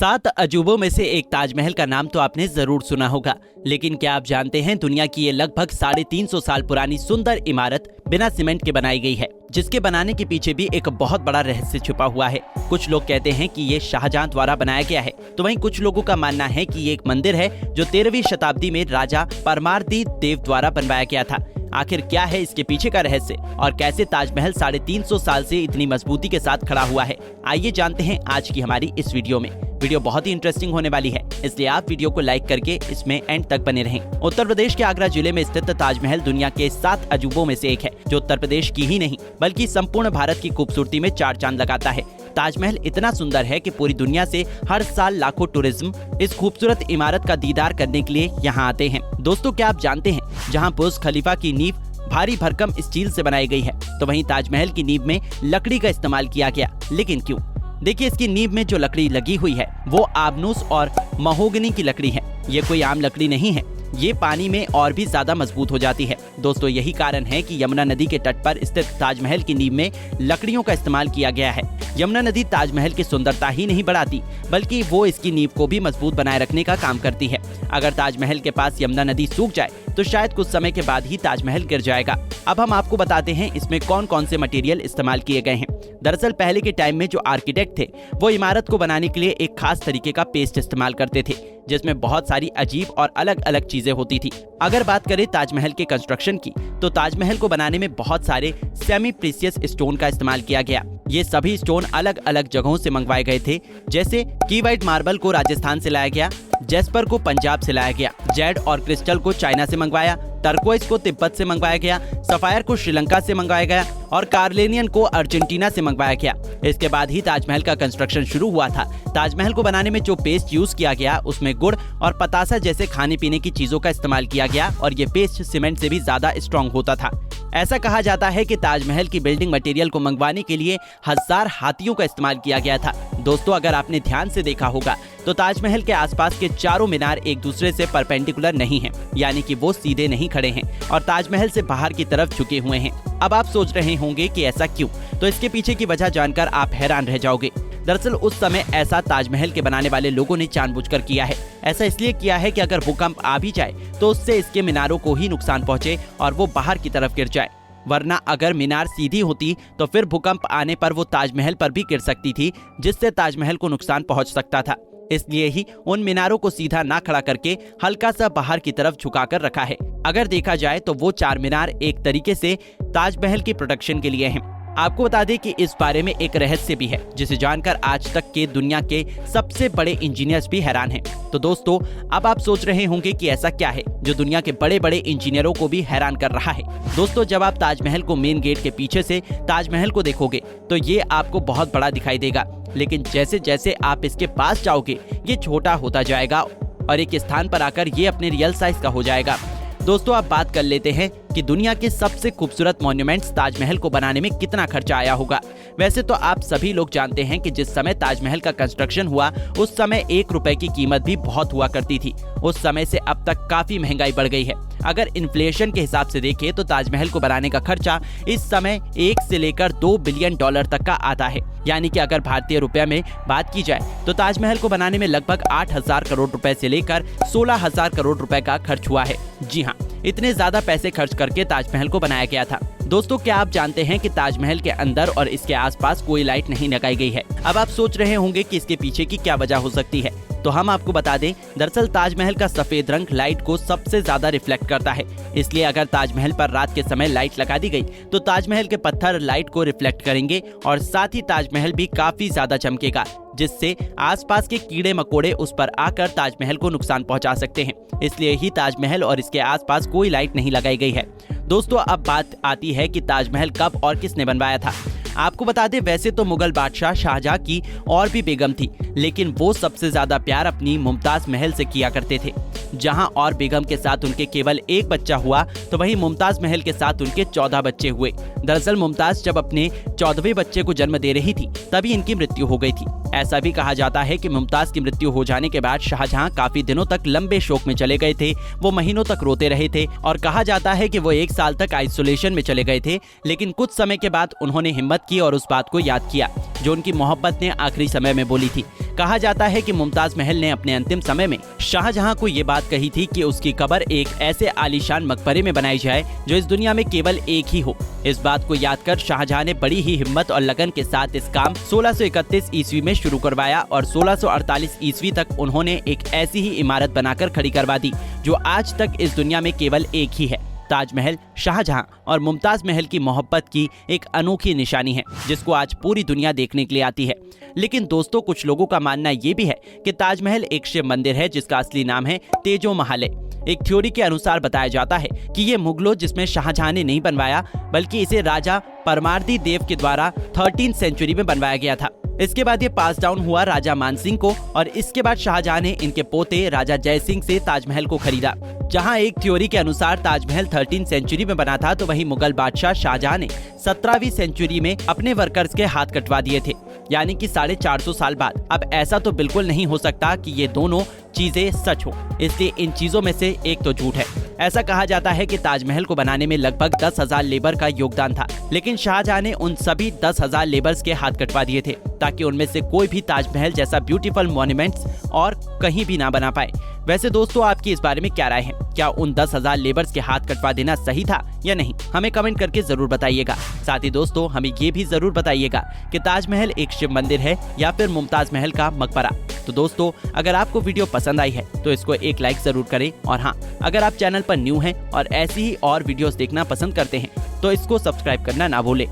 7 अजूबों में से एक ताजमहल का नाम तो आपने जरूर सुना होगा, लेकिन क्या आप जानते हैं दुनिया की ये लगभग 350 साल पुरानी सुंदर इमारत बिना सीमेंट के बनाई गई है, जिसके बनाने के पीछे भी एक बहुत बड़ा रहस्य छुपा हुआ है। कुछ लोग कहते हैं कि ये शाहजहां द्वारा बनाया गया है, तो वहीं कुछ लोगों का मानना है कि ये एक मंदिर है जो 13वीं शताब्दी में राजा परमारदी देव द्वारा बनवाया गया था। आखिर क्या है इसके पीछे का रहस्य और कैसे ताजमहल 350 साल से इतनी मजबूती के साथ खड़ा हुआ है, आइए जानते हैं आज की हमारी इस वीडियो में। वीडियो बहुत ही इंटरेस्टिंग होने वाली है, इसलिए आप वीडियो को लाइक करके इसमें एंड तक बने रहें। उत्तर प्रदेश के आगरा जिले में स्थित ताजमहल दुनिया के 7 अजूबों में से एक है, जो उत्तर प्रदेश की ही नहीं बल्कि संपूर्ण भारत की खूबसूरती में 4 चांद लगाता है। ताजमहल इतना सुंदर है कि पूरी दुनिया से हर साल लाखों टूरिज्म इस खूबसूरत इमारत का दीदार करने के लिए यहाँ आते हैं। दोस्तों, क्या आप जानते हैं जहाँ बुर्ज खलीफा की नींव भारी भरकम स्टील से बनाई गई है, तो वहीं ताजमहल की नींव में लकड़ी का इस्तेमाल किया गया। लेकिन क्यों? देखिए, इसकी नींव में जो लकड़ी लगी हुई है वो आबनूस और महोगनी की लकड़ी है। ये कोई आम लकड़ी नहीं है, ये पानी में और भी ज्यादा मजबूत हो जाती है। दोस्तों, यही कारण है कि यमुना नदी के तट पर स्थित ताजमहल की नींव में लकड़ियों का इस्तेमाल किया गया है। यमुना नदी ताजमहल की सुंदरता ही नहीं बढ़ाती, बल्कि वो इसकी नींव को भी मजबूत बनाए रखने का काम करती है। अगर ताजमहल के पास यमुना नदी सूख जाए तो शायद कुछ समय के बाद ही ताजमहल गिर जाएगा। अब हम आपको बताते हैं इसमें कौन कौन से मटेरियल इस्तेमाल किए गए हैं। दरअसल पहले के टाइम में जो आर्किटेक्ट थे वो इमारत को बनाने के लिए एक खास तरीके का पेस्ट इस्तेमाल करते थे, जिसमें बहुत सारी अजीब और अलग अलग चीजें होती थी। अगर बात करें ताजमहल के कंस्ट्रक्शन की, तो ताजमहल को बनाने में बहुत सारे सेमी प्रीशियस स्टोन का इस्तेमाल किया गया। ये सभी स्टोन अलग अलग जगहों से मंगवाए गए थे, जैसे की व्हाइट मार्बल को राजस्थान से लाया गया, जेस्पर को पंजाब से लाया गया, जेड और क्रिस्टल को चाइना से मंगवाया, टर्कोइज को तिब्बत से मंगवाया गया, सफायर को श्रीलंका से मंगवाया गया और कार्लेनियन को अर्जेंटीना से मंगवाया गया। इसके बाद ही ताजमहल का कंस्ट्रक्शन शुरू हुआ था। ताजमहल को बनाने में जो पेस्ट यूज किया गया उसमें गुड़ और पतासा जैसे खाने पीने की चीजों का इस्तेमाल किया गया और ये पेस्ट सीमेंट से भी ज्यादा स्ट्रॉन्ग होता था। ऐसा कहा जाता है कि ताजमहल की बिल्डिंग मटेरियल को मंगवाने के लिए 1000 हाथियों का इस्तेमाल किया गया था। दोस्तों, अगर आपने ध्यान से देखा होगा तो ताजमहल के आसपास के चारों मीनार एक दूसरे से परपेंडिकुलर नहीं हैं, यानी कि वो सीधे नहीं खड़े हैं और ताजमहल से बाहर की तरफ झुके हुए हैं। अब आप सोच रहे होंगे कि ऐसा क्यों? तो इसके पीछे की वजह जानकर आप हैरान रह जाओगे। दरअसल उस समय ऐसा ताजमहल के बनाने वाले लोगों ने जानबूझकर किया है। ऐसा इसलिए किया है कि अगर भूकंप आ भी जाए तो उससे इसके मीनारों को ही नुकसान पहुंचे और वो बाहर की तरफ गिर जाए। वरना अगर मीनार सीधी होती तो फिर भूकंप आने पर वो ताजमहल पर भी गिर सकती थी, जिससे ताजमहल को नुकसान पहुंच सकता था। इसलिए ही उन मीनारों को सीधा ना खड़ा करके हल्का सा बाहर की तरफ झुकाकर रखा है। अगर देखा जाए तो वो 4 मीनार एक तरीके से ताजमहल की प्रोटेक्शन के लिए हैं। आपको बता दें कि इस बारे में एक रहस्य भी है, जिसे जानकर आज तक के दुनिया के सबसे बड़े इंजीनियर्स भी हैरान हैं। तो दोस्तों, अब आप सोच रहे होंगे कि ऐसा क्या है जो दुनिया के बड़े बड़े इंजीनियरों को भी हैरान कर रहा है। दोस्तों, जब आप ताजमहल को मेन गेट के पीछे से ताजमहल को देखोगे तो ये आपको बहुत बड़ा दिखाई देगा, लेकिन जैसे जैसे आप इसके पास जाओगे ये छोटा होता जाएगा और एक स्थान पर आकर ये अपने रियल साइज का हो जाएगा। दोस्तों, अब बात कर लेते हैं कि दुनिया के सबसे खूबसूरत मॉन्यूमेंट्स ताजमहल को बनाने में कितना खर्चा आया होगा। वैसे तो आप सभी लोग जानते हैं कि जिस समय ताजमहल का कंस्ट्रक्शन हुआ उस समय 1 रुपए की कीमत भी बहुत हुआ करती थी। उस समय से अब तक काफी महंगाई बढ़ गई है। अगर इन्फ्लेशन के हिसाब से देखें तो ताजमहल को बनाने का खर्चा इस समय 1 से लेकर 2 बिलियन डॉलर तक का आता है। यानी कि अगर भारतीय रुपए में बात की जाए तो ताजमहल को बनाने में लगभग 8000 करोड़ रुपए से लेकर 16000 करोड़ रुपए का खर्च हुआ है। जी हाँ, इतने ज्यादा पैसे खर्च करके ताजमहल को बनाया गया था। दोस्तों, क्या आप जानते हैं कि ताजमहल के अंदर और इसके आसपास कोई लाइट नहीं लगाई गई है? अब आप सोच रहे होंगे कि इसके पीछे की क्या वजह हो सकती है, तो हम आपको बता दें, दरअसल ताजमहल का सफेद रंग लाइट को सबसे ज्यादा रिफ्लेक्ट करता है। इसलिए अगर ताजमहल पर रात के समय लाइट लगा दी गई तो ताजमहल के पत्थर लाइट को रिफ्लेक्ट करेंगे और साथ ही ताजमहल भी काफी ज्यादा चमकेगा, जिससे आसपास के कीड़े मकोड़े उस पर आकर ताजमहल को नुकसान पहुंचा सकते हैं। इसलिए ही ताजमहल और इसके आसपास कोई लाइट नहीं लगाई गई है। दोस्तों, अब बात आती है कि ताजमहल कब और किसने बनवाया था। आपको बता दें, वैसे तो मुगल बादशाह शाहजहां की और भी बेगम थी, लेकिन वो सबसे ज्यादा प्यार अपनी मुमताज महल से किया करते थे। जहां और बेगम के साथ उनके केवल 1 बच्चा हुआ, तो वहीं मुमताज महल के साथ उनके 14 बच्चे हुए। दरअसल मुमताज जब अपने 14वें बच्चे को जन्म दे रही थी तभी इनकी मृत्यु हो गई थी। ऐसा भी कहा जाता है कि मुमताज की मृत्यु हो जाने के बाद शाहजहां काफी दिनों तक लंबे शोक में चले गए थे। वो महीनों तक रोते रहे थे और कहा जाता है कि वो 1 साल तक आइसोलेशन में चले गए थे। लेकिन कुछ समय के बाद उन्होंने हिम्मत की और उस बात को याद किया जो उनकी मोहब्बत ने आखिरी समय में बोली थी। कहा जाता है कि मुमताज महल ने अपने अंतिम समय में शाहजहां को ये बात कही थी कि उसकी कब्र एक ऐसे आलीशान मकबरे में बनाई जाए जो इस दुनिया में केवल एक ही हो। इस बात को याद कर शाहजहां ने बड़ी ही हिम्मत और लगन के साथ इस काम 1631 ईस्वी में शुरू करवाया और 1648 ईस्वी तक उन्होंने एक ऐसी ही इमारत बनाकर खड़ी करवा दी जो आज तक इस दुनिया में केवल एक ही है। ताजमहल शाहजहां और मुमताज महल की मोहब्बत की एक अनोखी निशानी है जिसको आज पूरी दुनिया देखने के लिए आती है। लेकिन दोस्तों, कुछ लोगों का मानना ये भी है कि ताजमहल एक शिव मंदिर है जिसका असली नाम है तेजो महल। एक थ्योरी के अनुसार बताया जाता है कि ये मुगलों जिसमें शाहजहां ने नहीं बनवाया बल्कि इसे राजा परमार्दी देव के द्वारा 13वीं सेंचुरी में बनवाया गया था। इसके बाद ये पास डाउन हुआ राजा मानसिंह को और इसके बाद शाहजहां ने इनके पोते राजा जय सिंह से ताजमहल को खरीदा। जहां एक थ्योरी के अनुसार ताजमहल 13वीं सेंचुरी में बना था तो वहीं मुगल बादशाह शाहजहां ने 17वीं सेंचुरी में अपने वर्कर्स के हाथ कटवा दिए थे, यानी कि 450 साल बाद। अब ऐसा तो बिल्कुल नहीं हो सकता कि ये दोनों चीजें सच हो, इसलिए इन चीजों में से एक तो झूठ है। ऐसा कहा जाता है कि ताजमहल को बनाने में लगभग 10,000 लेबर का योगदान था, लेकिन शाहजहां ने उन सभी 10,000 लेबर्स के हाथ कटवा दिए थे ताकि उनमें से कोई भी ताजमहल जैसा ब्यूटीफुल मॉन्यूमेंट्स और कहीं भी ना बना पाए। वैसे दोस्तों, आपकी इस बारे में क्या राय है? क्या उन 10,000 लेबर्स के हाथ कटवा देना सही था या नहीं? हमें कमेंट करके जरूर बताइएगा। साथ ही दोस्तों, हमें ये भी जरूर बताइएगा कि ताजमहल एक शिव मंदिर है या फिर मुमताज महल का मकबरा। तो दोस्तों, अगर आपको वीडियो पसंद आई है तो इसको एक लाइक जरूर करें और हाँ, अगर आप चैनल पर न्यू हैं और ऐसी ही और वीडियोस देखना पसंद करते हैं तो इसको सब्सक्राइब करना ना भूलें।